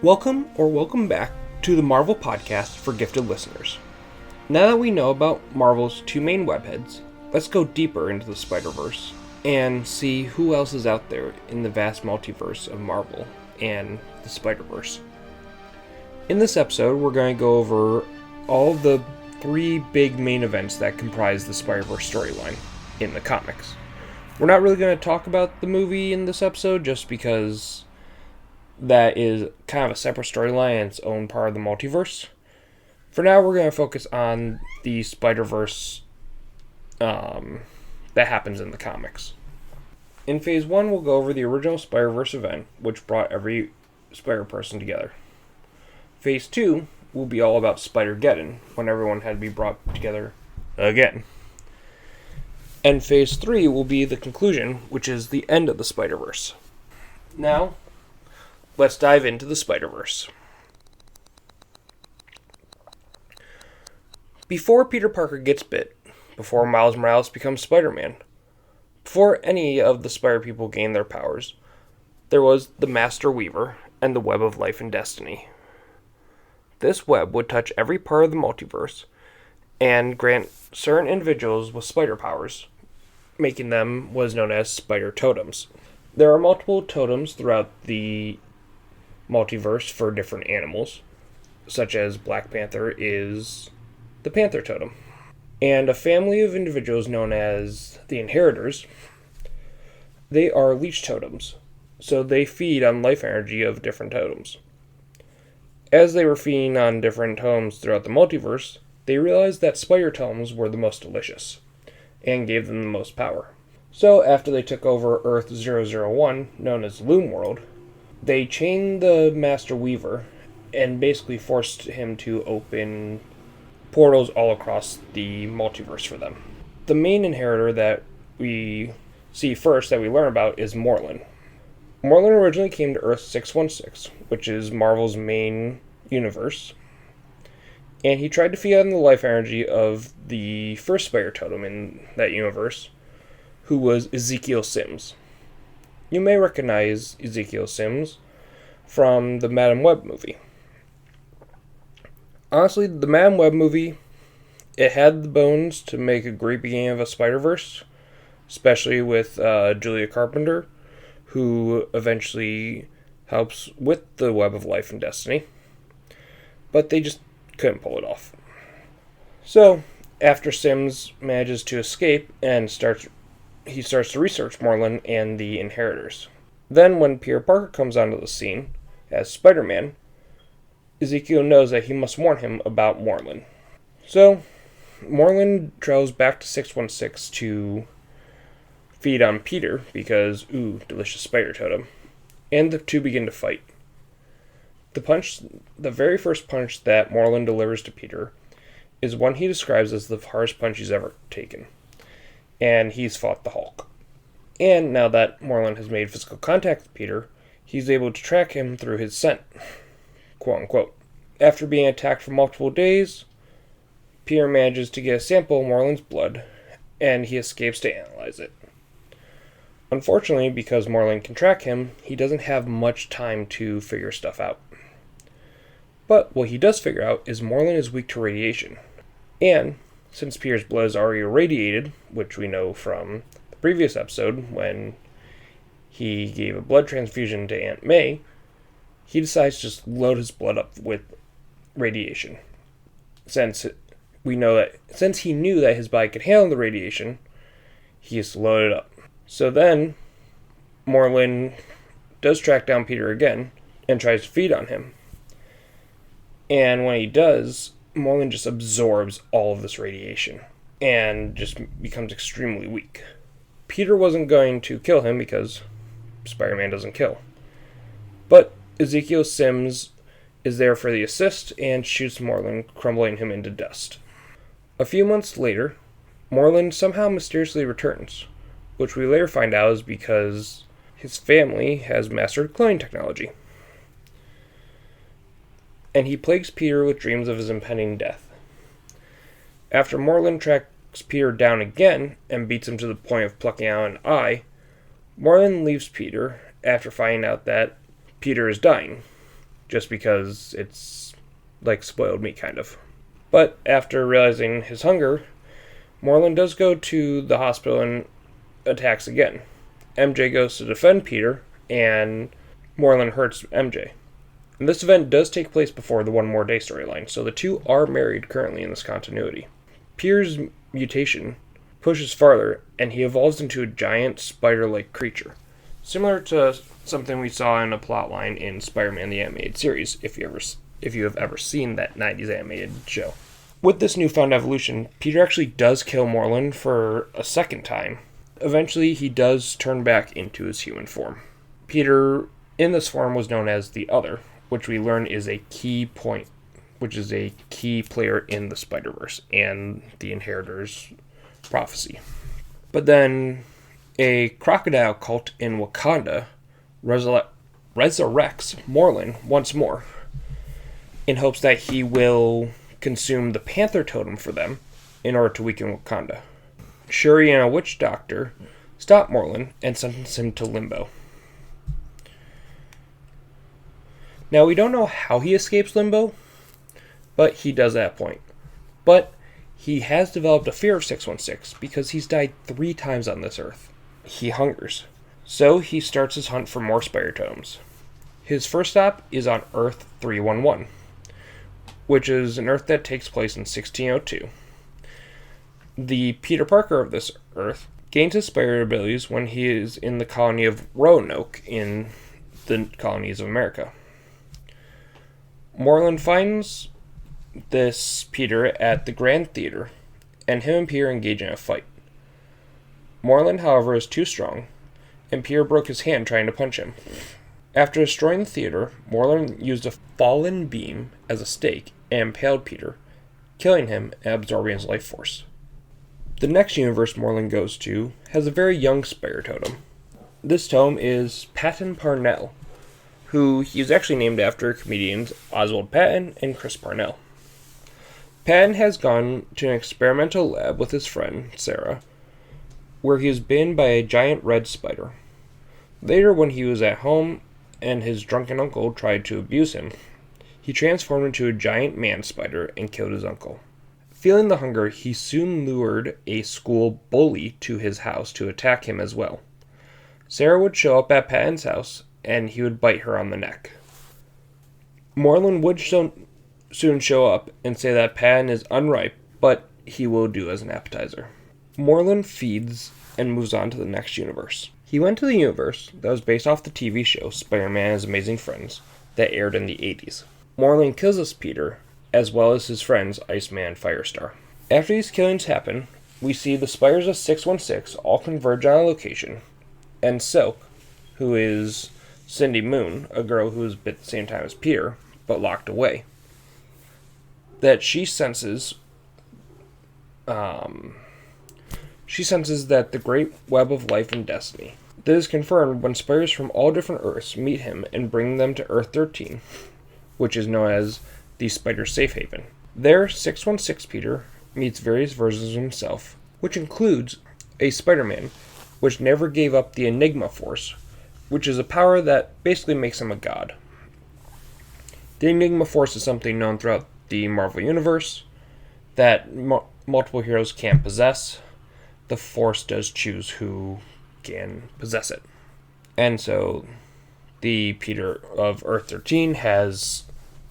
Welcome back to the Marvel Podcast for gifted listeners. Now that we know about Marvel's two main webheads, let's go deeper into the Spiderverse and see who else is out there in the vast multiverse of Marvel and the Spiderverse. In this episode, we're going to go over all the three big main events that comprise the Spider-Verse storyline in the comics. We're not really going to talk about the movie in this episode just because that is kind of a separate storyline and its own part of the multiverse. For now, we're going to focus on the Spider-Verse that happens in the comics. In Phase 1, we'll go over the original Spider-Verse event, which brought every Spider-Person together. Phase 2 will be all about Spider-Geddon, when everyone had to be brought together again. And Phase 3 will be the conclusion, which is the end of the Spider-Verse. Now, let's dive into the Spider-Verse. Before Peter Parker gets bit, before Miles Morales becomes Spider-Man, before any of the Spider-People gain their powers, there was the Master Weaver and the Web of Life and Destiny. This web would touch every part of the multiverse and grant certain individuals with spider powers, making them what is known as spider totems. There are multiple totems throughout the multiverse for different animals, such as Black Panther is the Panther totem. And a family of individuals known as the Inheritors, they are leech totems, so they feed on life energy of different totems. As they were feeding on different totems throughout the multiverse, they realized that spider totems were the most delicious, and gave them the most power. So after they took over Earth-001, known as Loom World, they chained the Master Weaver and basically forced him to open portals all across the multiverse for them. The main inheritor that we see first, that we learn about, is Morlun. Morlun originally came to Earth-616, which is Marvel's main universe, and he tried to feed on the life energy of the first Spider Totem in that universe, who was Ezekiel Sims. You may recognize Ezekiel Sims from the Madam Web movie. Honestly, the Madam Web movie, it had the bones to make a great beginning of a Spider-Verse, especially with Julia Carpenter, who eventually helps with the Web of Life and Destiny. But they just couldn't pull it off. So, after Sims manages to escape and he starts to research Morlun and the Inheritors. Then, when Peter Parker comes onto the scene as Spider-Man, Ezekiel knows that he must warn him about Morlun. So, Morlun travels back to 616 to feed on Peter because, delicious spider totem. And the two begin to fight. The very first punch that Morlun delivers to Peter is one he describes as the hardest punch he's ever taken. And he's fought the Hulk. And now that Morlun has made physical contact with Peter, he's able to track him through his scent, quote unquote. After being attacked for multiple days, Peter manages to get a sample of Morlun's blood, and he escapes to analyze it. Unfortunately, because Morlun can track him, he doesn't have much time to figure stuff out. But what he does figure out is Morlun is weak to radiation. And, since Peter's blood is already irradiated, which we know from the previous episode when he gave a blood transfusion to Aunt May, he decides to just load his blood up with radiation. Since he knew that his body could handle the radiation, he just loaded it up. So then, Morlun does track down Peter again and tries to feed on him. And when he does, Morlun just absorbs all of this radiation and just becomes extremely weak. Peter wasn't going to kill him because Spider-Man doesn't kill. But Ezekiel Sims is there for the assist and shoots Morlun, crumbling him into dust. A few months later, Morlun somehow mysteriously returns, which we later find out is because his family has mastered cloning technology. And he plagues Peter with dreams of his impending death. After Morlun tracks Peter down again and beats him to the point of plucking out an eye, Morlun leaves Peter after finding out that Peter is dying, just because it's like spoiled meat, kind of. But after realizing his hunger, Moreland does go to the hospital and attacks again. MJ goes to defend Peter, and Moreland hurts MJ. And this event does take place before the One More Day storyline, so the two are married currently in this continuity. Peter's mutation pushes farther, and he evolves into a giant spider-like creature, similar to something we saw in a plotline in Spider-Man the Animated Series, if you have ever seen that 90s animated show. With this newfound evolution, Peter actually does kill Moreland for a second time. Eventually, he does turn back into his human form. Peter, in this form, was known as the Other, which we learn is a key point, which is a key player in the Spiderverse and the Inheritors prophecy. But then, a crocodile cult in Wakanda resurrects Moreland once more, in hopes that he will consume the Panther Totem for them in order to weaken Wakanda. Shuri and a witch doctor stop Moreland and sentence him to limbo. Now, we don't know how he escapes limbo, but he does at that point. But he has developed a fear of 616 because he's died 3 times on this earth. He hungers. So he starts his hunt for more Spider Totems. His first stop is on Earth 311, which is an Earth that takes place in 1602. The Peter Parker of this Earth gains his spider abilities when he is in the colony of Roanoke in the colonies of America. Moreland finds this Peter at the Grand Theater, and him and Peter engage in a fight. Moreland, however, is too strong, and Peter broke his hand trying to punch him. After destroying the theater, Moreland used a fallen beam as a stake and impaled Peter, killing him and absorbing his life force. The next universe Moreland goes to has a very young Spider Totem. This tome is Patton Parnell, who he is actually named after comedians Oswald Patton and Chris Parnell. Patton has gone to an experimental lab with his friend, Sarah, where he is bitten by a giant red spider. Later, when he was at home and his drunken uncle tried to abuse him, he transformed into a giant man spider and killed his uncle. Feeling the hunger, he soon lured a school bully to his house to attack him as well. Sarah would show up at Patton's house, and he would bite her on the neck. Moreland would soon show up and say that Patton is unripe, but he will do as an appetizer. Moreland feeds and moves on to the next universe. He went to the universe that was based off the TV show Spider-Man and His Amazing Friends that aired in the 80s. Moreland kills this Peter, as well as his friends Iceman and Firestar. After these killings happen, we see the Spiders of 616 all converge on a location, and Silk, who is Cindy Moon, a girl who was bit at the same time as Peter, but locked away, that she senses that the great web of life and destiny. This is confirmed when spiders from all different Earths meet him and bring them to Earth 13, which is known as the Spider Safe Haven. There, 616 Peter meets various versions of himself, which includes a Spider-Man, which never gave up the Enigma Force, which is a power that basically makes him a god. The Enigma Force is something known throughout the Marvel Universe that multiple heroes can't possess. The Force does choose who can possess it. And so the Peter of Earth 13 has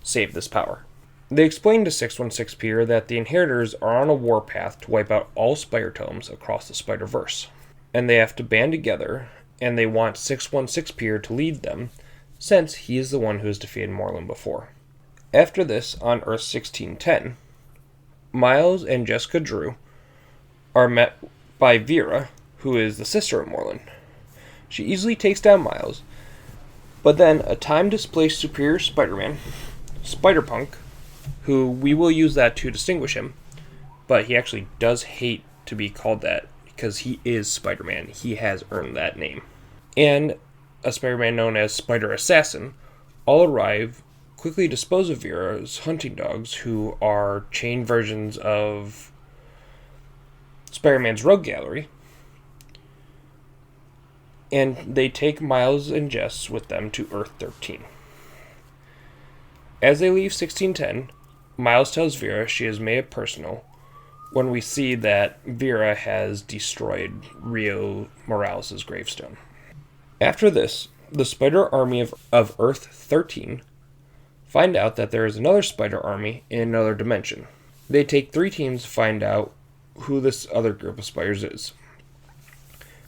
saved this power. They explained to 616 Peter that the Inheritors are on a warpath to wipe out all Spider Totems across the Spider-Verse, and they have to band together, and they want 616 Peter to lead them, since he is the one who has defeated Moreland before. After this, on Earth 1610, Miles and Jessica Drew are met by Vera, who is the sister of Moreland. She easily takes down Miles, but then a time-displaced superior Spider-Man, Spider-Punk, who we will use that to distinguish him, but he actually does hate to be called that because he is Spider-Man. He has earned that name. And a Spider-Man known as Spider Assassin all arrive, quickly dispose of Vera's hunting dogs, who are chained versions of Spider-Man's Rogue Gallery, and they take Miles and Jess with them to Earth 13. As they leave 1610, Miles tells Vera she has made it personal when we see that Vera has destroyed Rio Morales' gravestone. After this, the Spider Army of Earth 13 find out that there is another Spider Army in another dimension. They take 3 teams to find out who this other group of spiders is.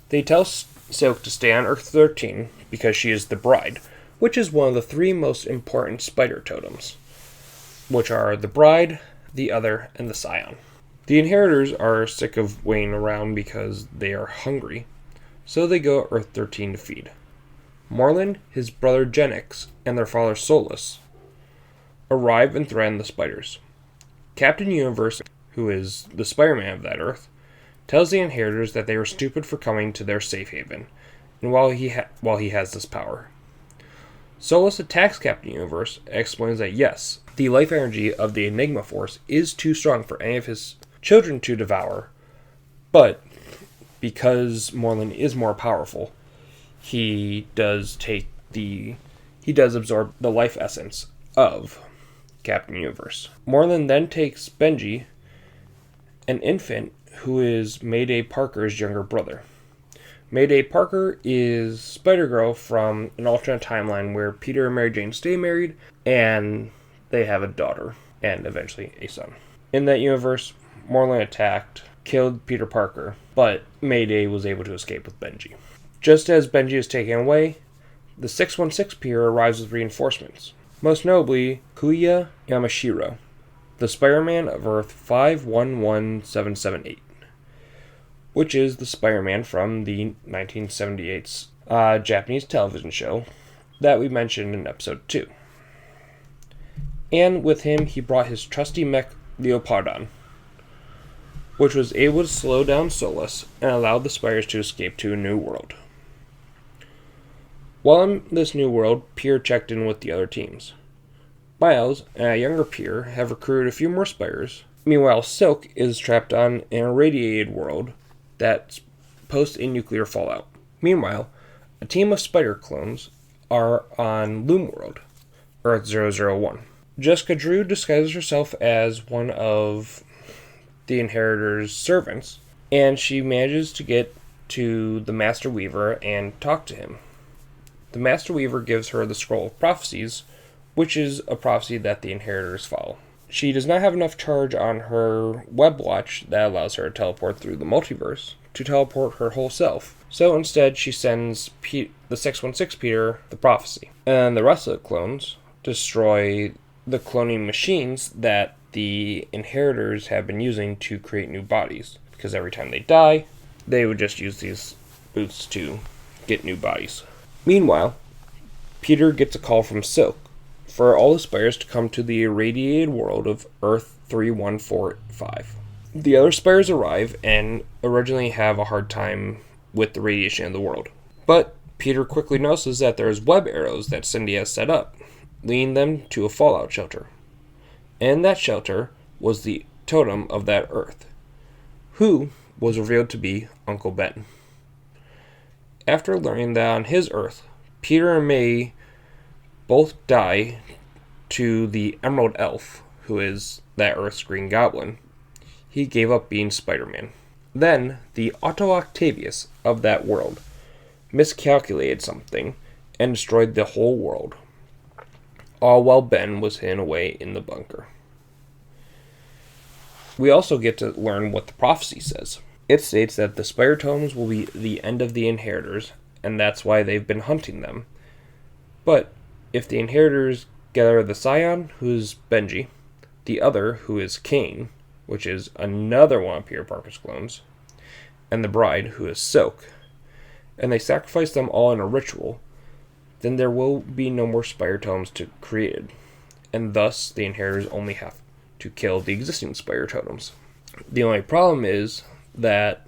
They tell Silk to stay on Earth 13 because she is the bride, which is one of the 3 most important spider totems, which are the bride, the other, and the scion. The inheritors are sick of waiting around because they are hungry, so they go to Earth 13 to feed. Moreland, his brother Genix, and their father Solus arrive and threaten the spiders. Captain Universe, who is the Spider-Man of that Earth, tells the inheritors that they were stupid for coming to their safe haven, and while he has this power. Solus attacks Captain Universe and explains that yes, the life energy of the Enigma Force is too strong for any of his children to devour, but because Moreland is more powerful, he does absorb the life essence of Captain Universe. Moreland then takes Benji, an infant who is Mayday Parker's younger brother. Mayday Parker is Spider-Girl from an alternate timeline where Peter and Mary Jane stay married, and they have a daughter, and eventually a son. In that universe, Moreland killed Peter Parker, but Mayday was able to escape with Benji. Just as Benji is taken away, the 616 Pier arrives with reinforcements, most notably Kuya Yamashiro, the Spider-Man of Earth 511778, which is the Spider-Man from the 1978's Japanese television show that we mentioned in episode 2. And with him, he brought his trusty mech Leopardon, which was able to slow down Solus and allow the spiders to escape to a new world. While in this new world, Pier checked in with the other teams. Miles and a younger Pier have recruited a few more spiders. Meanwhile, Silk is trapped on an irradiated world that's post-nuclear fallout. Meanwhile, a team of spider clones are on Loom World, Earth 001. Jessica Drew disguises herself as one of the Inheritor's servants, and she manages to get to the Master Weaver and talk to him. The Master Weaver gives her the Scroll of Prophecies, which is a prophecy that the Inheritors follow. She does not have enough charge on her web watch that allows her to teleport through the multiverse to teleport her whole self. So instead, she sends the 616 Peter the prophecy. And the rest of the clones destroy the cloning machines that the Inheritors have been using to create new bodies. Because every time they die, they would just use these boots to get new bodies. Meanwhile, Peter gets a call from Silk for all the spiders to come to the irradiated world of Earth 3145. The other spiders arrive and originally have a hard time with the radiation of the world. But Peter quickly notices that there's web arrows that Cindy has set up, leading them to a fallout shelter. And that shelter was the totem of that Earth, who was revealed to be Uncle Ben. After learning that on his Earth, Peter and May both die to the Emerald Elf, who is that Earth's Green Goblin, he gave up being Spider-Man. Then, the Otto Octavius of that world miscalculated something and destroyed the whole world, all while Ben was hidden away in the bunker. We also get to learn what the prophecy says. It states that the Spider Totems will be the end of the Inheritors, and that's why they've been hunting them. But if the Inheritors gather the Scion, who's Benji, the other, who is Kane, which is another one of Peter Parker's clones, and the bride, who is Silk, and they sacrifice them all in a ritual, then there will be no more Spider Totems created, and thus the Inheritors only have to kill the existing Spider Totems. The only problem is that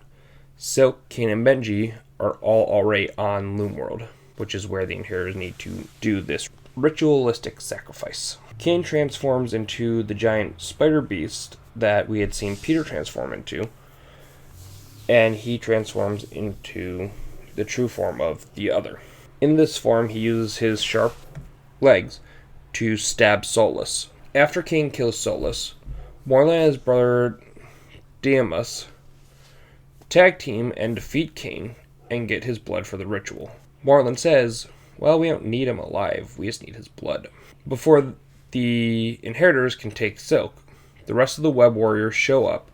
Silk, Kane, and Benji are all already on Loom World, which is where the Inheritors need to do this ritualistic sacrifice. Kane transforms into the giant spider beast that we had seen Peter transform into, and he transforms into the true form of the other. In this form, he uses his sharp legs to stab Solus. After Cain kills Solus, Morlun and his brother Demas tag team and defeat Cain and get his blood for the ritual. Morlun says, well, we don't need him alive, we just need his blood. Before the Inheritors can take Silk, the rest of the Web Warriors show up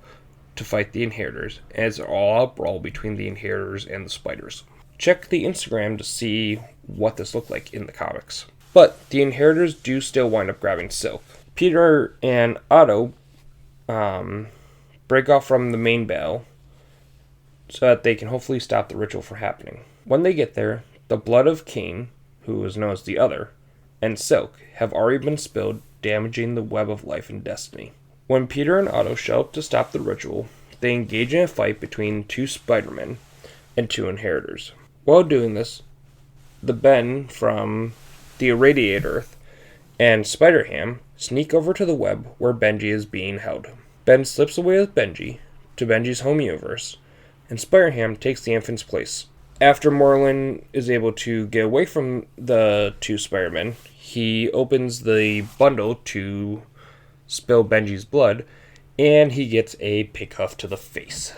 to fight the Inheritors, and it's an all-out brawl between the Inheritors and the Spiders. Check the Instagram to see what this looked like in the comics. But the Inheritors do still wind up grabbing Silk. Peter and Otto break off from the main battle so that they can hopefully stop the ritual from happening. When they get there, the blood of Cain, who is known as the Other, and Silk have already been spilled, damaging the web of life and destiny. When Peter and Otto show up to stop the ritual, they engage in a fight between two Spider-Men and two Inheritors. While doing this, the Ben from the Irradiate Earth and Spider-Ham sneak over to the web where Benji is being held. Ben slips away with Benji to Benji's home universe, and Spider-Ham takes the infant's place. After Morlun is able to get away from the two Spider-Men, he opens the bundle to spill Benji's blood, and he gets a pig huff to the face,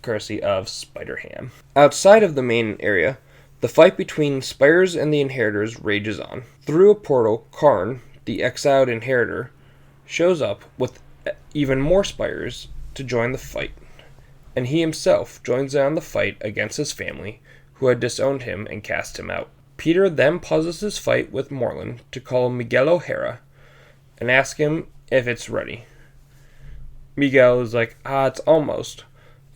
courtesy of Spider-Ham. Outside of the main area, the fight between Spiders and the Inheritors rages on. Through a portal, Karn, the exiled Inheritor, shows up with even more Spiders to join the fight, and he himself joins in on the fight against his family, who had disowned him and cast him out. Peter then pauses his fight with Morlun to call Miguel O'Hara and ask him if it's ready. Miguel is like, it's almost.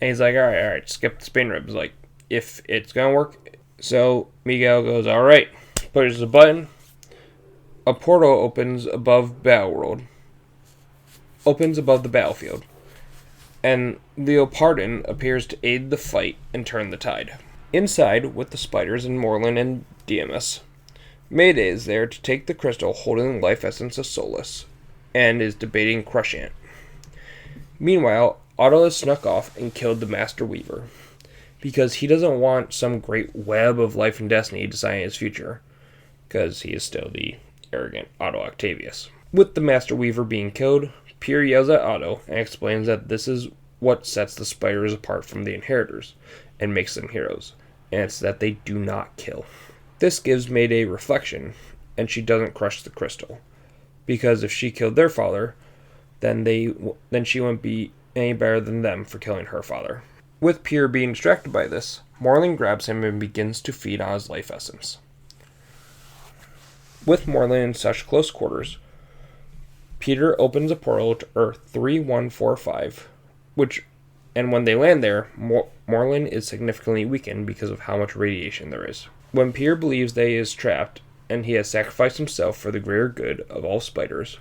And he's like, alright, skip the spin ribs. Like, if it's gonna work. So Miguel goes, alright, pushes a button. A portal opens above the battlefield. And Leopardon appears to aid the fight and turn the tide. Inside, with the Spiders and Morlun and Demas, Mayday is there to take the crystal holding the life essence of Solus, and is debating crushing it. Meanwhile, Otto has snuck off and killed the Master Weaver, because he doesn't want some great web of life and destiny deciding his future, because he is still the arrogant Otto Octavius. With the Master Weaver being killed, Peter yells at Otto and explains that this is what sets the Spiders apart from the Inheritors, and makes them heroes, and it's that they do not kill. This gives Mayday reflection, and she doesn't crush the crystal, because if she killed their father, then she wouldn't be any better than them for killing her father. With Peter being distracted by this, Morlun grabs him and begins to feed on his life essence. With Morlun in such close quarters, Peter opens a portal to Earth 3145, and when they land there, Morlun is significantly weakened because of how much radiation there is. When Peter believes that he is trapped, and he has sacrificed himself for the greater good of all spiders,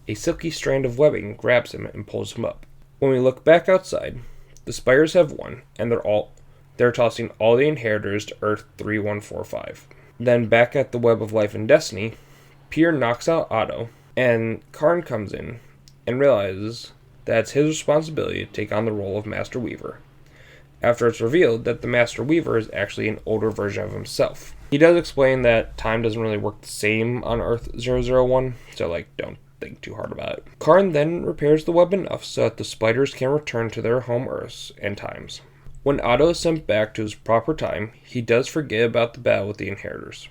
a silky strand of webbing grabs him and pulls him up. When we look back outside, the Spiders have won, and they're tossing all the Inheritors to Earth 3145. Then back at the Web of Life and Destiny, Peter knocks out Otto, and Karn comes in and realizes that it's his responsibility to take on the role of Master Weaver, after it's revealed that the Master Weaver is actually an older version of himself. He does explain that time doesn't really work the same on Earth 001, so don't think too hard about it. Karn then repairs the web enough so that the Spiders can return to their home Earths and times. When Otto is sent back to his proper time, he does forget about the battle with the Inheritors.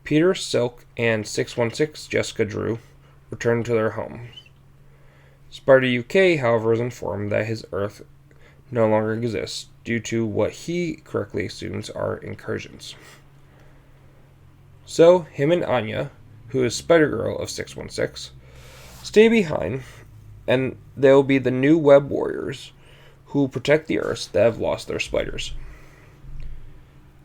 Peter, Silk, and 616 Jessica Drew return to their homes. Spider UK, however, is informed that his Earth no longer exists due to what he correctly assumes are incursions. So, him and Anya, who is Spider-Girl of 616, stay behind, and they'll be the new Web Warriors who protect the Earths that have lost their spiders.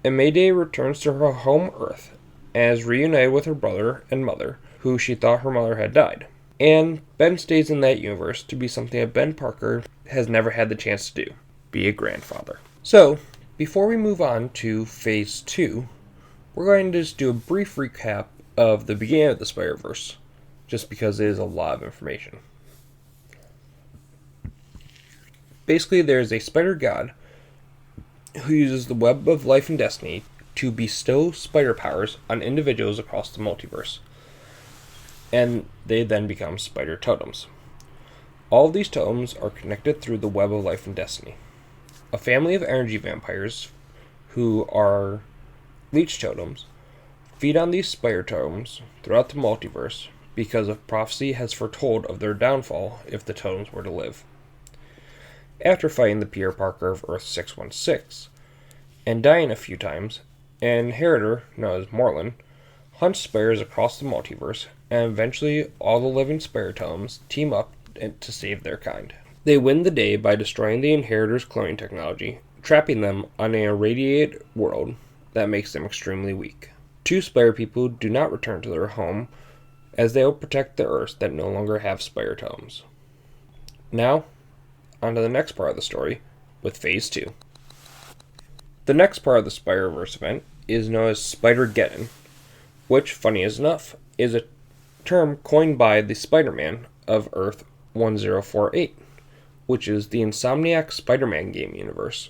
And Mayday returns to her home Earth and is reunited with her brother and mother, who she thought her mother had died. And Ben stays in that universe to be something that Ben Parker has never had the chance to do, be a grandfather. So, before we move on to Phase 2, we're going to just do a brief recap of the beginning of the Spiderverse, just because it is a lot of information. Basically, there is a spider god who uses the web of life and destiny to bestow spider powers on individuals across the multiverse. and they then become spider totems. All of these totems are connected through the web of life and destiny. A family of energy vampires, who are leech totems, feed on these spider totems throughout the multiverse because of prophecy has foretold of their downfall if the totems were to live. After fighting the Peter Parker of Earth 616 and dying a few times, an inheritor known as Morlun hunts spiders across the multiverse, and eventually all the living spider totems team up to save their kind. They win the day by destroying the inheritor's cloning technology, trapping them on an irradiated world that makes them extremely weak. Two spider people do not return to their home, as they will protect the Earths that no longer have spider totems. Now, on to the next part of the story, with Phase 2. The next part of the Spiderverse event is known as Spider-Geddon, which, funny as enough, is a term coined by the Spider-Man of Earth 1048, which is the Insomniac Spider-Man game universe.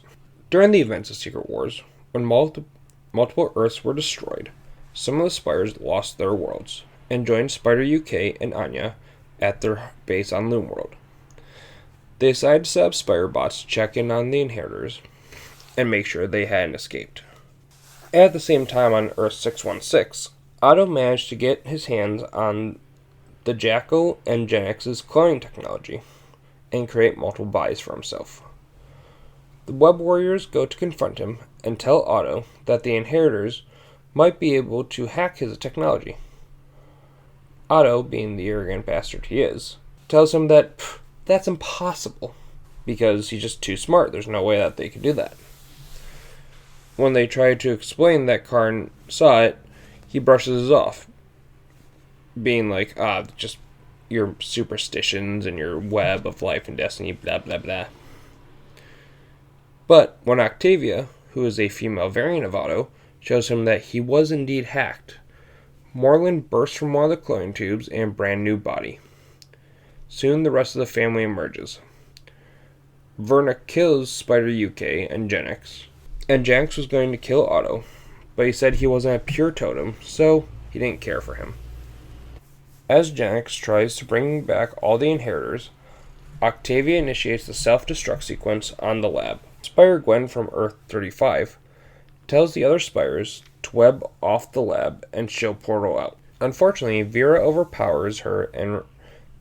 During the events of Secret Wars, when multiple Earths were destroyed, some of the spiders lost their worlds and joined Spider UK and Anya at their base on Loomworld. They decided to set up spider bots to check in on the inheritors and make sure they hadn't escaped. At the same time on Earth 616, Otto managed to get his hands on the Jackal and Gen X's cloning technology and create multiple bodies for himself. The Web Warriors go to confront him and tell Otto that the inheritors might be able to hack his technology. Otto, being the arrogant bastard he is, tells him that that's impossible because he's just too smart. There's no way that they could do that. When they try to explain that Karn saw it, he brushes it off, being like, just your superstitions and your web of life and destiny, blah, blah, blah. But when Octavia, who is a female variant of Otto, shows him that he was indeed hacked, Morlun bursts from one of the cloning tubes in a brand new body. Soon the rest of the family emerges. Verna kills Spider UK and Gen X, and Gen X was going to kill Otto, but he said he wasn't a pure totem, so he didn't care for him. As Gen X tries to bring back all the inheritors, Octavia initiates the self-destruct sequence on the lab. Spider-Gwen from Earth 35 tells the other spiders to web off the lab and she'll portal out. Unfortunately, Vera overpowers her and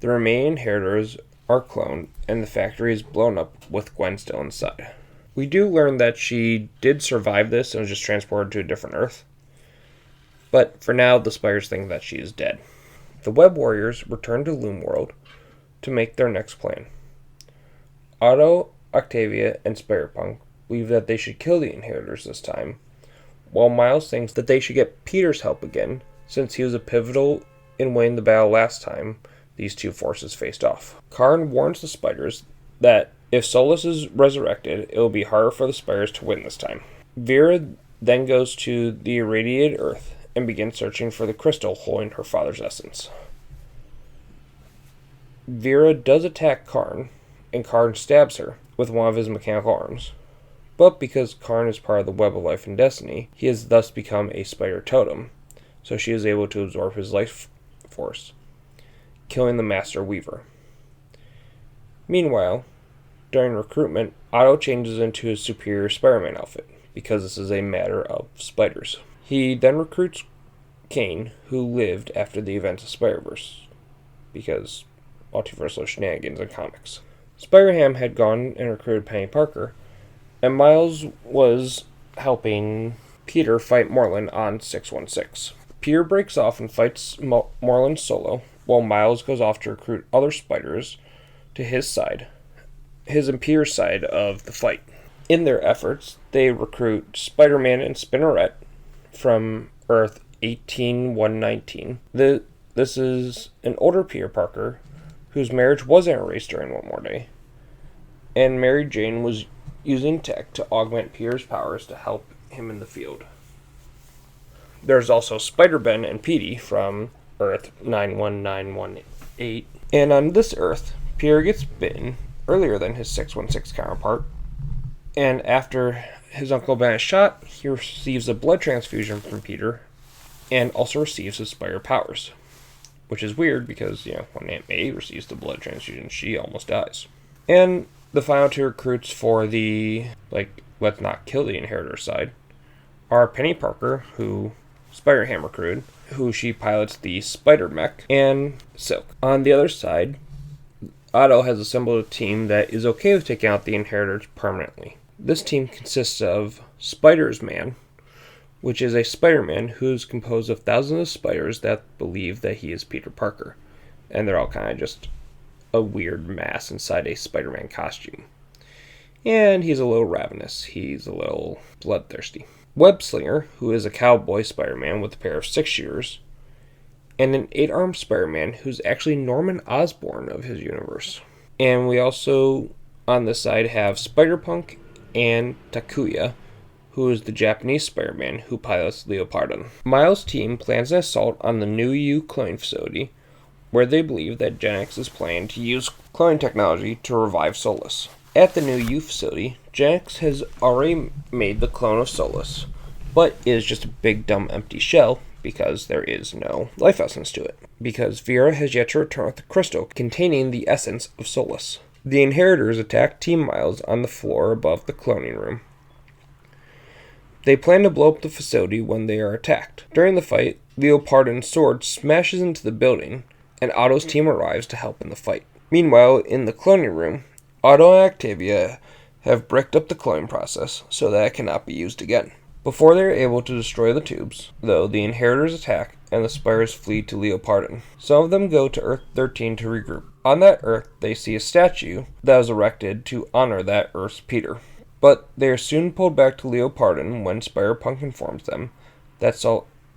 the remaining inheritors are cloned and the factory is blown up with Gwen still inside. We do learn that she did survive this and was just transported to a different Earth. But for now, the spiders think that she is dead. The Web Warriors return to Loomworld to make their next plan. Otto, Octavia, and Spider-Punk believe that they should kill the inheritors this time, while Miles thinks that they should get Peter's help again, since he was a pivotal in winning the battle last time these two forces faced off. Karn warns the spiders that if Solus is resurrected, it will be harder for the spiders to win this time. Vera then goes to the irradiated Earth and begins searching for the crystal holding her father's essence. Vera does attack Karn, and Karn stabs her with one of his mechanical arms. But because Karn is part of the web of life and destiny, he has thus become a spider totem, so she is able to absorb his life force, killing the Master Weaver. Meanwhile, during recruitment, Otto changes into his superior Spider-Man outfit, because this is a matter of spiders. He then recruits Kane, who lived after the events of Spiderverse, because multiversal shenanigans in comics. Spider-Ham had gone and recruited Penny Parker, and Miles was helping Peter fight Morlun on 616. Peter breaks off and fights Morlun solo, while Miles goes off to recruit other spiders to his side, his and Peter's side of the fight. In their efforts, they recruit Spider-Man and Spinneret from Earth 18119. This is an older Peter Parker whose marriage wasn't erased during One More Day, and Mary Jane was using tech to augment Peter's powers to help him in the field. There's also Spider-Ben and Petey from Earth 91918, and on this Earth, Peter gets bitten earlier than his 616 counterpart, and after his Uncle Ben is shot, he receives a blood transfusion from Peter, and also receives his spider powers. which is weird because, when Aunt May receives the blood transfusion, she almost dies. And the final two recruits for the, let's not kill the inheritor side are Penny Parker, who Spider-Ham recruited, who she pilots the Spider Mech, and Silk. On the other side, Otto has assembled a team that is okay with taking out the inheritors permanently. This team consists of Spider's Man, which is a Spider-Man who's composed of thousands of spiders that believe that he is Peter Parker. And they're all kind of just a weird mass inside a Spider-Man costume. And he's a little ravenous. He's a little bloodthirsty. Webslinger, who is a cowboy Spider-Man with a pair of 6-shooters, and an 8-armed Spider-Man who's actually Norman Osborn of his universe. And we also, on this side, have Spider-Punk and Takuya, who is the Japanese Spider-Man who pilots Leopardon. Miles' team plans an assault on the New U cloning facility, where they believe that Gen X is planning to use cloning technology to revive Solus. At the New U facility, Gen X has already made the clone of Solus, but it is just a big dumb empty shell because there is no life essence to it, because Vera has yet to return with the crystal containing the essence of Solus. The inheritors attack Team Miles on the floor above the cloning room. They plan to blow up the facility when they are attacked. During the fight, Leopardon's sword smashes into the building, and Otto's team arrives to help in the fight. Meanwhile, in the cloning room, Otto and Octavia have bricked up the cloning process so that it cannot be used again. Before they are able to destroy the tubes, though, the inheritors attack and the spiders flee to Leopardon. Some of them go to Earth 13 to regroup. On that Earth, they see a statue that was erected to honor that Earth's Peter. But they are soon pulled back to Leopardon when Spider-Punk informs them that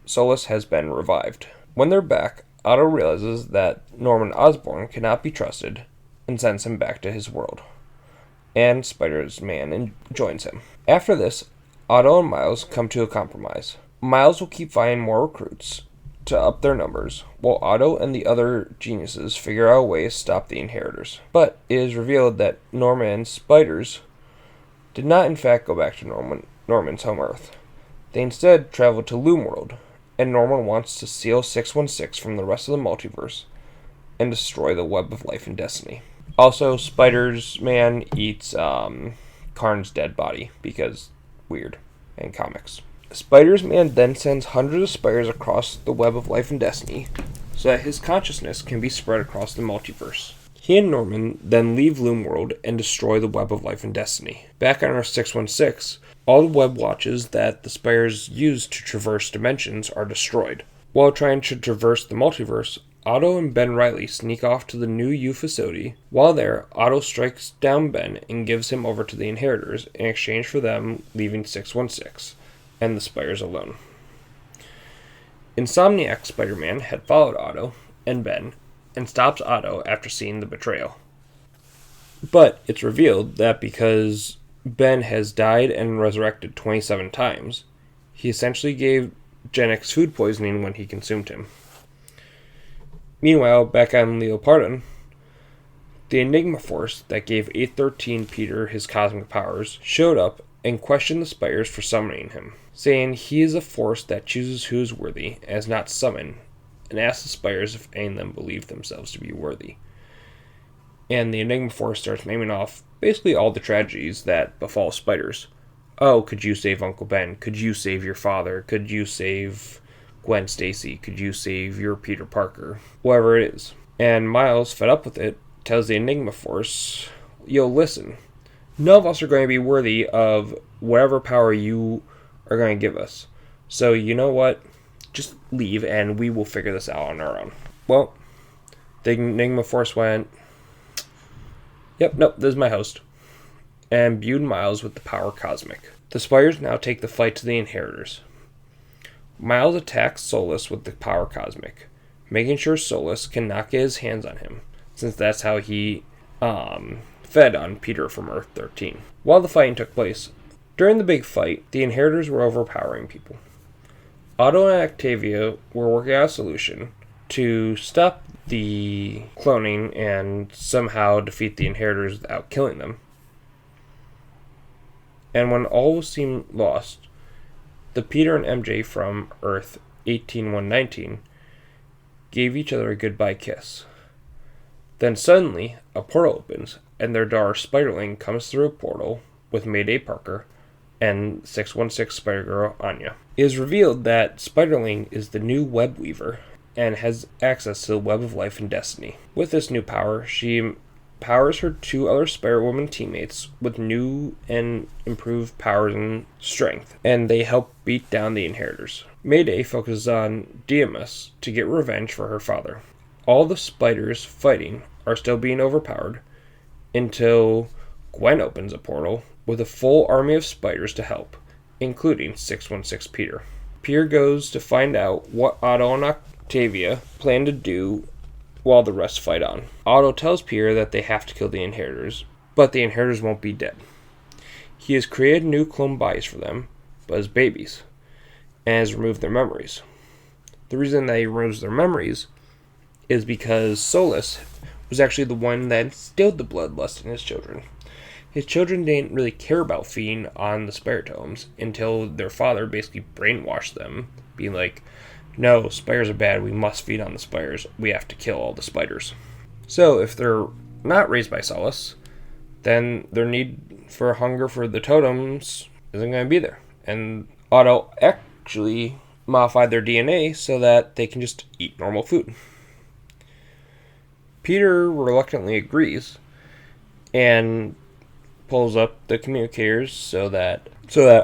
Solus has been revived. When they're back, Otto realizes that Norman Osborn cannot be trusted and sends him back to his world. And Spider's Man joins him. After this, Otto and Miles come to a compromise. Miles will keep finding more recruits to up their numbers, while Otto and the other geniuses figure out a way to stop the inheritors. But it is revealed that Norman and Spiders did not in fact go back to Norman's home Earth. They instead traveled to Loomworld, and Norman wants to seal 616 from the rest of the multiverse and destroy the web of life and destiny. Also, Spider's Man eats Karn's dead body, because weird, and comics. Spider's Man then sends hundreds of spiders across the web of life and destiny, so that his consciousness can be spread across the multiverse. He and Norman then leave Loomworld and destroy the web of life and destiny. Back on Earth 616, all the web watches that the spiders use to traverse dimensions are destroyed. While trying to traverse the multiverse, Otto and Ben Reilly sneak off to the New U facility. While there, Otto strikes down Ben and gives him over to the inheritors in exchange for them leaving 616 and the spiders alone. Insomniac Spider-Man had followed Otto and Ben and stops Otto after seeing the betrayal. But it's revealed that because Ben has died and resurrected 27 times, he essentially gave Gen X food poisoning when he consumed him. Meanwhile, back on Leopardon, the Enigma Force that gave 813 Peter his cosmic powers showed up and questioned the spiders for summoning him, saying he is a force that chooses who is worthy and is not summoned, and asked the spiders if any of them believed themselves to be worthy. And the Enigma Force starts naming off basically all the tragedies that befall spiders. Oh, could you save Uncle Ben? Could you save your father? Could you save Gwen Stacy? Could you save your Peter Parker? Whatever it is. And Miles, fed up with it, tells the Enigma Force, yo, listen, none of us are going to be worthy of whatever power you are going to give us. So you know what? Just leave and we will figure this out on our own. Well, the Enigma Force went, yep, nope, this is my host, and imbued Miles with the power cosmic. The spiders now take the fight to the inheritors. Miles attacks Solus with the power cosmic, making sure Solus cannot get his hands on him, since that's how he fed on Peter from Earth 13. While the fighting took place, during the big fight, the inheritors were overpowering people. Otto and Octavia were working out a solution to stop the cloning and somehow defeat the inheritors without killing them. And when all seemed lost, the Peter and MJ from Earth 18119 gave each other a goodbye kiss. Then suddenly, a portal opens, and their daughter Spiderling comes through a portal with Mayday Parker and 616 Spider-Girl Anya. It is revealed that Spiderling is the new web weaver and has access to the web of life and destiny. With this new power, she empowers her two other Spider-Woman teammates with new and improved powers and strength, and they help beat down the Inheritors. Mayday focuses on DMS to get revenge for her father. All the spiders fighting are still being overpowered until Gwen opens a portal with a full army of spiders to help, including 616 Peter. Peter goes to find out what Otto and Octavia plan to do while the rest fight on. Otto tells Peter that they have to kill the Inheritors, but the Inheritors won't be dead. He has created new clone bodies for them, but as babies, and has removed their memories. The reason that he removes their memories is because Solus was actually the one that instilled the bloodlust in his children. His children didn't really care about feeding on the spider totems until their father basically brainwashed them, being like, no, spiders are bad, we must feed on the spiders, we have to kill all the spiders. So if they're not raised by Solus, then their need for hunger for the totems isn't going to be there. And Otto actually modified their DNA so that they can just eat normal food. Peter reluctantly agrees and pulls up the communicators so that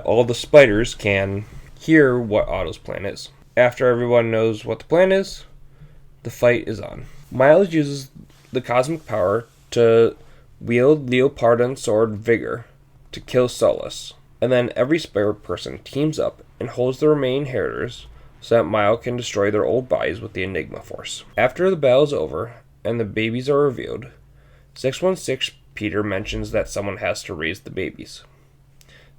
all the spiders can hear what Otto's plan is. After everyone knows what the plan is, the fight is on. Miles uses the cosmic power to wield Leopardon's sword Vigor to kill Solus, and then every spider person teams up and holds the remaining Inheritors so that Miles can destroy their old bodies with the Enigma Force. After the battle is over and the babies are revealed, 616 Peter mentions that someone has to raise the babies,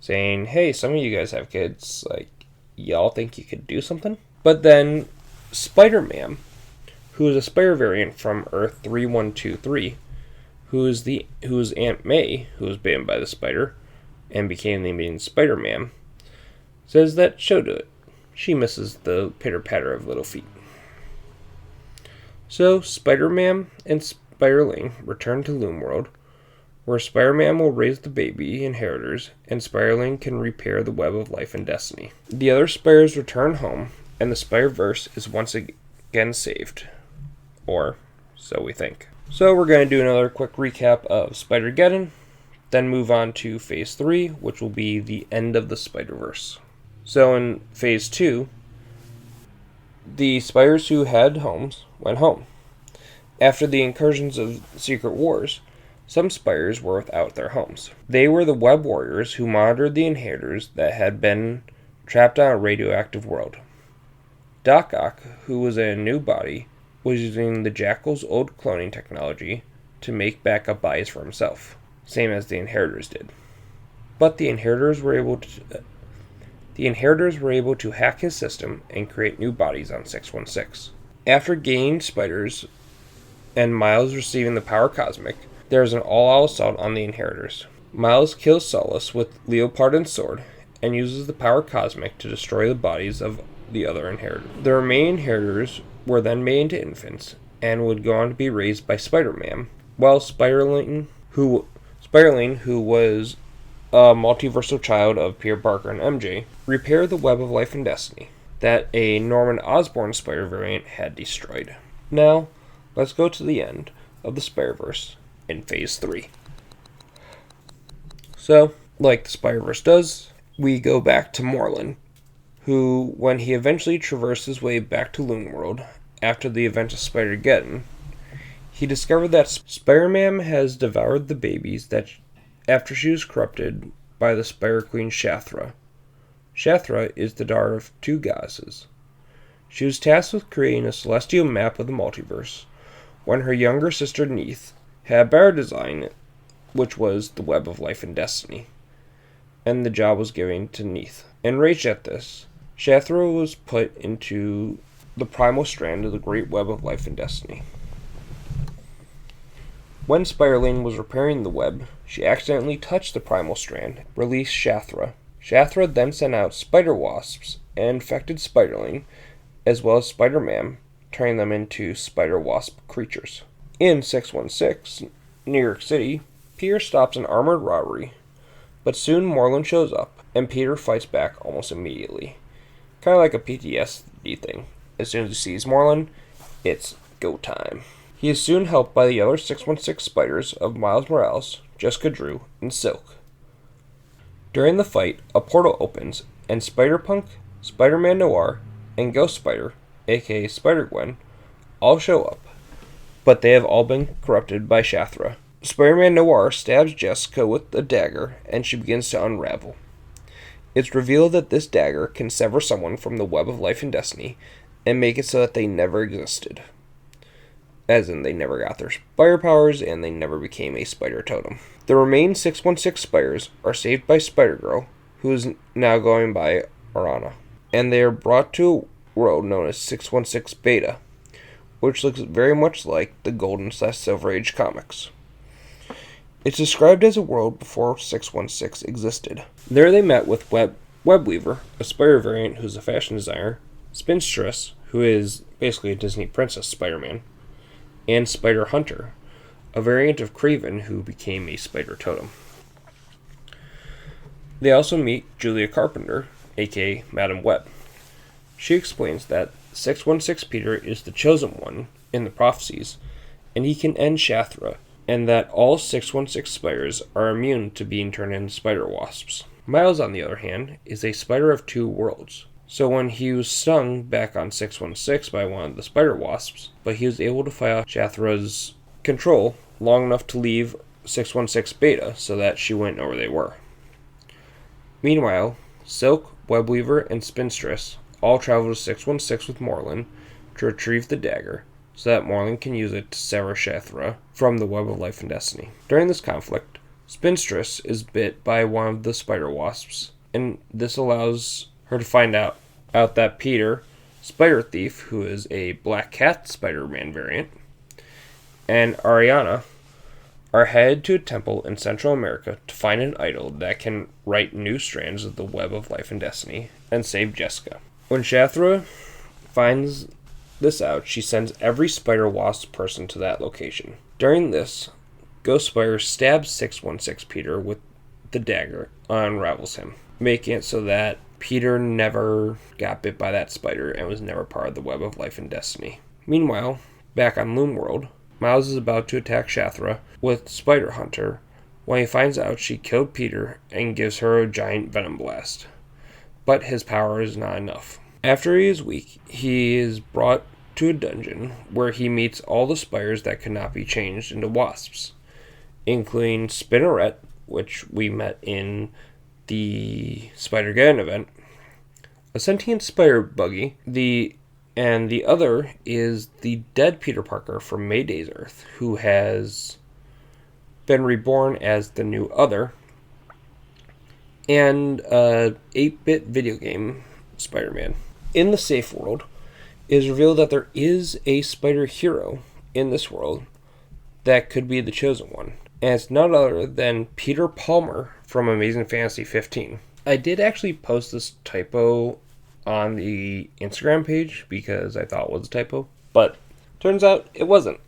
saying, hey, some of you guys have kids, like, y'all think you could do something? But then Spider-Man, who is a spider variant from Earth 3123, who is Aunt May, who was bitten by the spider and became the Amazing Spider-Man, says that she'll do it. She misses the pitter-patter of little feet. So Spider-Man and Spiderling return to Loomworld, where Spider-Man will raise the baby Inheritors, and Spiderling can repair the web of life and destiny. The other spiders return home, and the Spiderverse is once again saved. Or, so we think. So we're going to do another quick recap of Spider-Geddon, then move on to Phase 3, which will be the end of the Spiderverse. So in Phase 2, the spiders who had homes went home. After the incursions of Secret Wars, some spiders were without their homes. They were the web warriors who monitored the Inheritors that had been trapped on a radioactive world. Doc Ock, who was in a new body, was using the Jackal's old cloning technology to make backup bodies for himself, same as the Inheritors did. But the Inheritors were able to hack his system and create new bodies on 616. After gaining spiders and Miles receiving the power cosmic, there is an all-out assault on the Inheritors. Miles kills Solus with Leopardon's sword and uses the power cosmic to destroy the bodies of the other Inheritors. The remaining Inheritors were then made into infants and would go on to be raised by Spider-Man, while Spiderling, who was a multiversal child of Peter Parker and MJ, repaired the web of life and destiny that a Norman Osborn spider variant had destroyed. Now, let's go to the end of the Spiderverse in Phase 3. So, like the Spiderverse does, we go back to Moreland, who, when he eventually traversed his way back to Loomworld after the event of Spider-Geddon, he discovered that Spider-Man has devoured the babies that after she was corrupted by the Spider Queen Shathra. Shathra is the daughter of two goddesses. She was tasked with creating a celestial map of the multiverse, when her younger sister Neith had a better design, which was the web of life and destiny, and the job was given to Neith. Enraged at this, Shathra was put into the primal strand of the great web of life and destiny. When Spiderling was repairing the web, she accidentally touched the primal strand, released Shathra. Shathra then sent out spider wasps and infected Spiderling, as well as Spider-Man, turning them into spider-wasp creatures. In 616, New York City, Peter stops an armored robbery, but soon Moreland shows up, and Peter fights back almost immediately. Kind of like a PTSD thing. As soon as he sees Moreland, it's go time. He is soon helped by the other 616 spiders of Miles Morales, Jessica Drew, and Silk. During the fight, a portal opens, and Spider-Punk, Spider-Man Noir, and Ghost Spider, aka Spider-Gwen, all show up, but they have all been corrupted by Shathra. Spider-Man Noir stabs Jessica with a dagger, and she begins to unravel. It's revealed that this dagger can sever someone from the web of life and destiny, and make it so that they never existed. As in, they never got their spider powers, and they never became a spider totem. The remaining 616 spiders are saved by Spider-Girl, who is now going by Arana, and they are brought to a world known as 616 Beta, which looks very much like the Golden/Silver Age comics. It's described as a world before 616 existed. There they met with Webweaver, a spider variant who's a fashion designer, Spinstress, who is basically a Disney princess Spider-Man, and Spider Hunter, a variant of Kraven who became a spider totem. They also meet Julia Carpenter, aka Madam Web. She explains that 616 Peter is the chosen one in the prophecies, and he can end Shathra, and that all 616 spiders are immune to being turned into spider wasps. Miles, on the other hand, is a spider of two worlds. So when he was stung back on 616 by one of the spider wasps, but he was able to fight off Shathra's control long enough to leave 616 Beta so that she wouldn't know where they were. Meanwhile, Silk, Webweaver, and Spinstress all travel to 616 with Moreland to retrieve the dagger, so that Moreland can use it to sever Shathra from the web of life and destiny. During this conflict, Spinstress is bit by one of the spider wasps, and this allows her to find out that Peter, Spider Thief, who is a Black Cat Spider-Man variant, and Ariana are headed to a temple in Central America to find an idol that can write new strands of the web of life and destiny and save Jessica. When Shathra finds this out, she sends every spider-wasp person to that location. During this, Ghost Spider stabs 616 Peter with the dagger and unravels him, making it so that Peter never got bit by that spider and was never part of the web of life and destiny. Meanwhile, back on Loom World, Miles is about to attack Shathra with Spider Hunter when he finds out she killed Peter and gives her a giant venom blast. But his power is not enough. After he is weak, he is brought to a dungeon where he meets all the spiders that could not be changed into wasps, including Spinneret, which we met in the Spider-Geddon event, a sentient spider buggy, and the other is the dead Peter Parker from Mayday's Earth, who has been reborn as the new Other, and a 8-bit video game Spider-Man. In the safe world, it is revealed that there is a spider hero in this world that could be the chosen one, and it's none other than Peter Palmer from Amazing Fantasy 15. I did actually post this typo on the Instagram page because I thought it was a typo, but turns out it wasn't.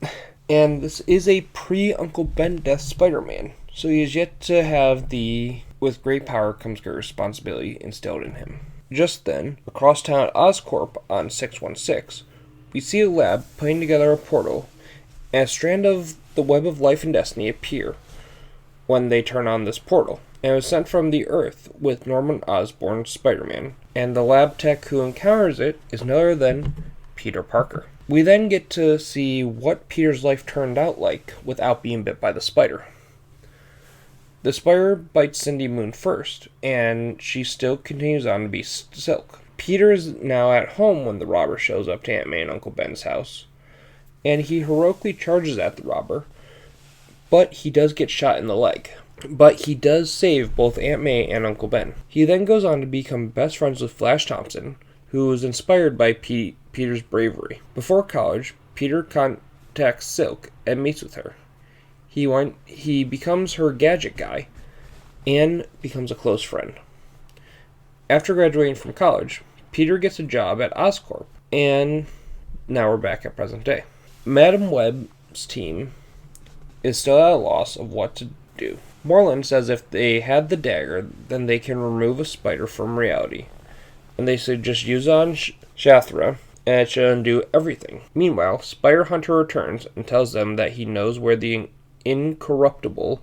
And this is a pre-Uncle Ben Death Spider-Man, so he is yet to have the "with great power comes great responsibility" instilled in him. Just then, across town at Oscorp on 616, we see a lab putting together a portal, and a strand of the web of life and destiny appear when they turn on this portal. And it was sent from the Earth with Norman Osborn's Spider-Man, and the lab tech who encounters it is none other than Peter Parker. We then get to see what Peter's life turned out like without being bit by the spider. The spider bites Cindy Moon first, and she still continues on to be Silk. Peter is now at home when the robber shows up to Aunt May and Uncle Ben's house, and he heroically charges at the robber, but he does get shot in the leg. But he does save both Aunt May and Uncle Ben. He then goes on to become best friends with Flash Thompson, who was inspired by Peter's bravery. Before college, Peter contacts Silk and meets with her. He becomes her gadget guy and becomes a close friend. After graduating from college, Peter gets a job at Oscorp, and now we're back at present day. Madam Web's team is still at a loss of what to do. Moreland says if they had the dagger, then they can remove a spider from reality. And they should just use it on Shathra, and it should undo everything. Meanwhile, Spider Hunter returns and tells them that he knows where the incorruptible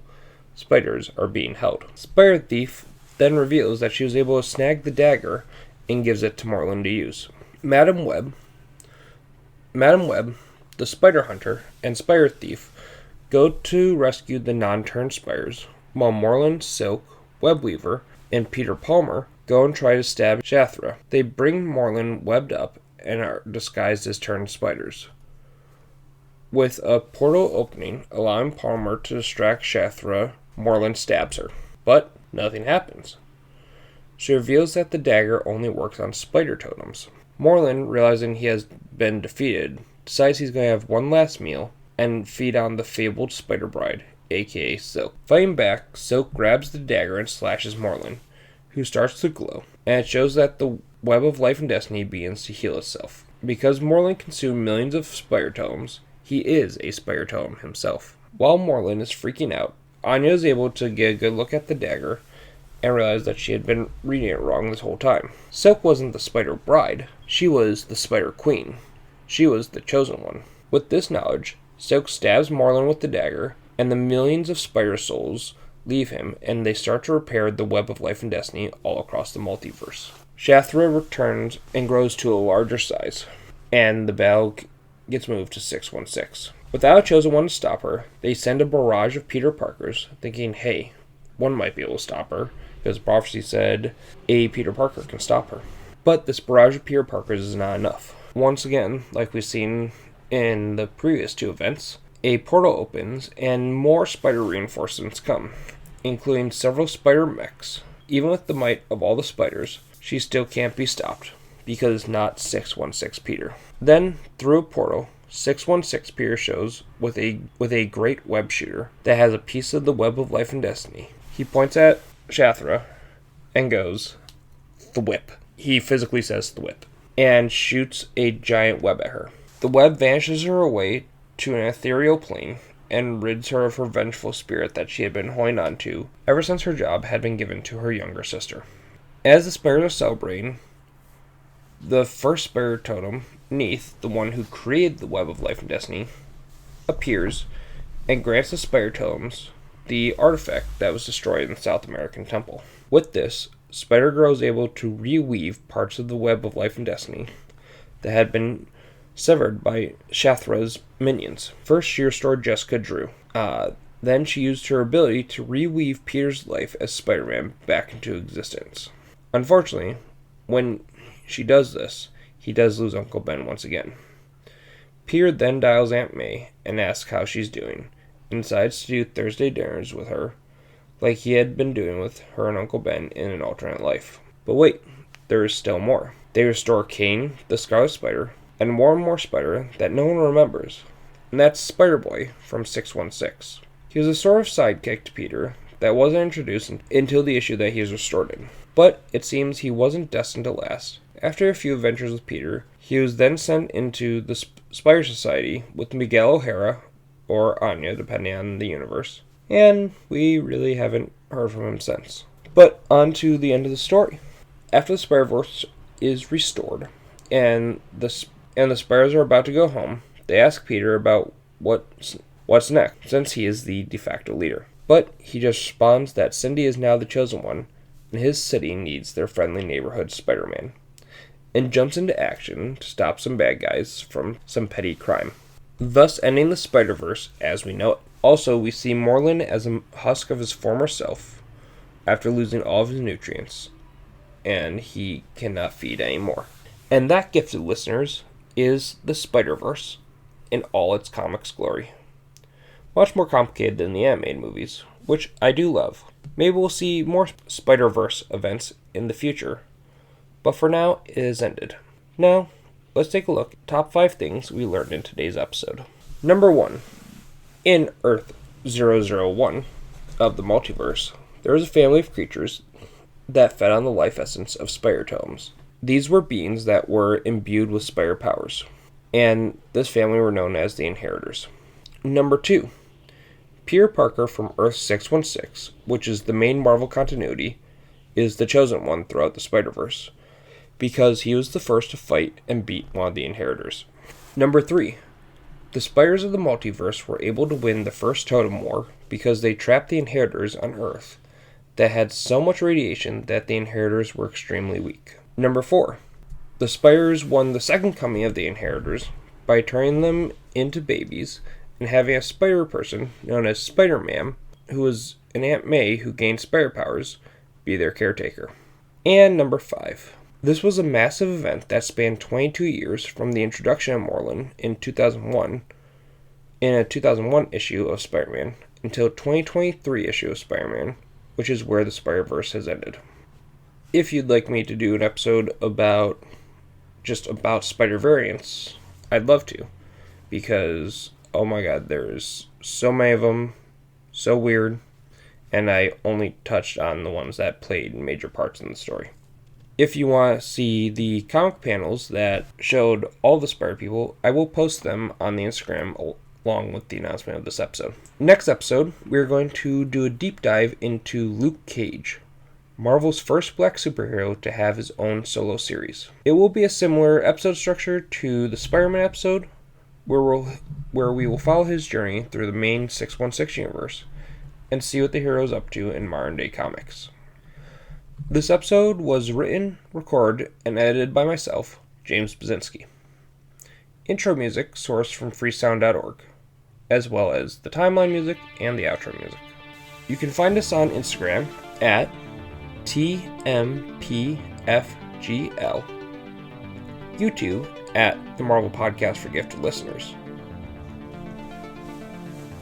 spiders are being held. Spider Thief then reveals that she was able to snag the dagger and gives it to Moreland to use. Madam Web, the Spider Hunter, and Spider Thief go to rescue the non-turned spiders, while Moreland, Silk, Webweaver, and Peter Palmer go and try to stab Shathra. They bring Moreland webbed up and are disguised as turned spiders. With a portal opening, allowing Palmer to distract Shathra, Moreland stabs her. But nothing happens. She reveals that the dagger only works on spider totems. Moreland, realizing he has been defeated, decides he's going to have one last meal and feed on the fabled Spider Bride, aka Silk. Fighting back, Silk grabs the dagger and slashes Moreland, who starts to glow, and it shows that the web of life and destiny begins to heal itself. Because Moreland consumed millions of spider totems, he is a spider totem himself. While Moreland is freaking out, Anya is able to get a good look at the dagger and realize that she had been reading it wrong this whole time. Silk wasn't the Spider Bride, she was the Spider Queen. She was the chosen one. With this knowledge, Silk stabs Moreland with the dagger, and the millions of spider souls leave him, and they start to repair the web of life and destiny all across the multiverse. Shathra returns and grows to a larger size, and the battle gets moved to 616. Without a chosen one to stop her, they send a barrage of Peter Parkers, thinking, hey, one might be able to stop her, because prophecy said a Peter Parker can stop her. But this barrage of Peter Parkers is not enough. Once again, like we've seen in the previous two events, a portal opens and more spider reinforcements come, including several spider mechs. Even with the might of all the spiders, she still can't be stopped, because not 616 Peter. Then, through a portal, 616 Peter shows with a great web shooter that has a piece of the web of life and destiny. He points at Shathra and goes, "The whip." He physically says "the whip," and shoots a giant web at her. The web vanishes her away to an ethereal plane and rids her of her vengeful spirit that she had been holding on to ever since her job had been given to her younger sister. As the spiders are celebrating, the first spider totem, Neath, the one who created the web of life and destiny, appears and grants the spider totems the artifact that was destroyed in the South American temple. With this, Spider-Girl is able to reweave parts of the web of life and destiny that had been severed by Shathra's minions. First, she restored Jessica Drew. Then she used her ability to reweave Peter's life as Spider-Man back into existence. Unfortunately, when she does this, he does lose Uncle Ben once again. Peter then dials Aunt May and asks how she's doing, and decides to do Thursday dinners with her, like he had been doing with her and Uncle Ben in an alternate life. But wait, there is still more. They restore Kane, the Scarlet Spider, and more spider that no one remembers, and that's Spider-Boy from 616. He was a sort of sidekick to Peter that wasn't introduced until the issue that he was restored in. But it seems he wasn't destined to last. After a few adventures with Peter, he was then sent into the Spider Society with Miguel O'Hara, or Anya, depending on the universe, and we really haven't heard from him since. But on to the end of the story. After the Spiderverse is restored, and the spiders are about to go home, they ask Peter about what's next, since he is the de facto leader. But he just responds that Cindy is now the chosen one, and his city needs their friendly neighborhood Spider-Man, and jumps into action to stop some bad guys from some petty crime, thus ending the Spider-Verse as we know it. Also, we see Moreland as a husk of his former self after losing all of his nutrients, and he cannot feed anymore. And that, gifted listeners, is the Spider-Verse in all its comics glory. Much more complicated than the animated movies, which I do love. Maybe we'll see more Spider-Verse events in the future, but for now, it has ended. Now, let's take a look at top 5 things we learned in today's episode. Number 1. In Earth 001 of the multiverse, there was a family of creatures that fed on the life essence of spider totems. These were beings that were imbued with spider powers. and this family were known as the Inheritors. Number 2, Peter Parker from Earth 616, which is the main Marvel continuity, is the chosen one throughout the Spiderverse, because he was the first to fight and beat one of the Inheritors. Number 3, the Spiders of the Multiverse were able to win the first Totem War because they trapped the Inheritors on Earth that had so much radiation that the Inheritors were extremely weak. Number 4, the Spiders won the second coming of the Inheritors by turning them into babies and having a spider person known as Spider-Man, who was an Aunt May who gained spider powers, be their caretaker. And number 5, this was a massive event that spanned 22 years from the introduction of Morlun in 2001, in a 2001 issue of Spider-Man, until 2023 issue of Spider-Man, which is where the Spider-Verse has ended. If you'd like me to do an episode about spider variants, I'd love to, because oh my god, there's so many of them, so weird, and I only touched on the ones that played major parts in the story. If you want to see the comic panels that showed all the Spider people, I will post them on the Instagram along with the announcement of this episode. Next episode, we're going to do a deep dive into Luke Cage, Marvel's first black superhero to have his own solo series. It will be a similar episode structure to the Spider-Man episode, where we will follow his journey through the main 616 universe and see what the hero is up to in modern-day comics. This episode was written, recorded, and edited by myself, James Basinski. Intro music sourced from freesound.org, as well as the timeline music and the outro music. You can find us on Instagram at TMPFGL, YouTube at the Marvel Podcast for Gifted Listeners.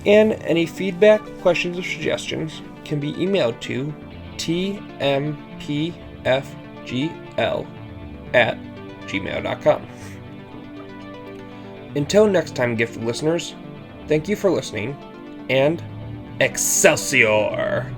And any feedback, questions, or suggestions can be emailed to tmpfgl@gmail.com. Until next time, gifted listeners, thank you for listening, and Excelsior!